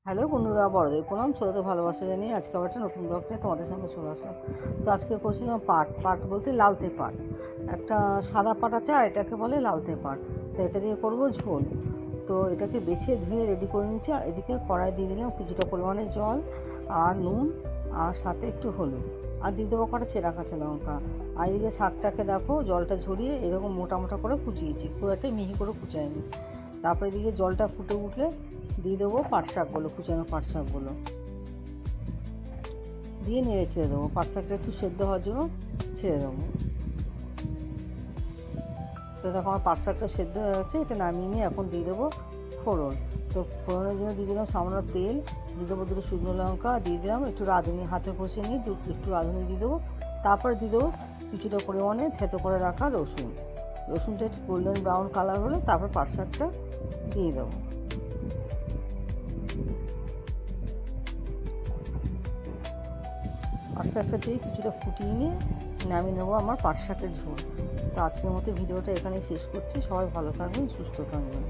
Hello বন্ধুরা, বড়দের প্রণাম, ছোটদের ভালোবাসা জানিয়ে আজকে আবার একটা নতুন ব্লগ নিয়ে তোমাদের সামনে চলে আসলাম। তো আজকে করছিলাম পাট বলতে লালতে পাট। একটা সাদা পাট আছে আর এটাকে বলে লালতে পাট। তো এটা দিয়ে করবো ঝোল। তো এটাকে বেছে ধুয়ে রেডি করে নিচ্ছি। আর এদিকে কড়াই দিয়ে দিলাম কিছুটা পরিমাণে জল আর নুন আর সাথে একটু হলুদ, আর দিয়ে দেবো কটা চেরা কাঁচা লঙ্কা। আর এদিকে শাকটাকে দেখো জলটা ঝরিয়ে এরকম মোটা মোটা করে কুচিয়েছি, খুব একটা মিহি করে কুচাইনি। তারপরে এদিকে জলটা ফুটে উঠলে দিয়ে দেবো পাট শাকগুলো, কুচানো পাট শাকগুলো দিয়ে নেড়ে ছেড়ে দেবো। পাট শাকটা একটু সেদ্ধ হওয়ার জন্য ছেড়ে দেবো। তো দেখো আমার পাট শাকটা সেদ্ধ হয়ে গেছে, এটা নামিয়ে নিয়ে এখন দিয়ে দেবো ফোড়ন। তো ফোড়নের জন্য দিয়ে দিলাম সামান্য তেল, দিয়ে দেবো দুটো শুকনো লঙ্কা, দিয়ে দিলাম একটু রাঁধুনি, হাতে কষে নিয়ে একটু রাঁধুনি দিয়ে দেবো। তারপরে দিয়ে দেবো কিছুটা পরিমাণে থেতো করে রাখা রসুনটা একটু গোল্ডেন ব্রাউন কালার হলে তারপর পাট শাকটা দিয়ে দেবো। আস্তে আস্তে দিয়ে কিছুটা ফুটিয়ে নিয়ে নামিয়ে নেবো আমার পাট শাকের ঝোল। তো আজকের মতো ভিডিওটা এখানেই শেষ করছি। সবাই ভালো থাকবেন, সুস্থ থাকবেন।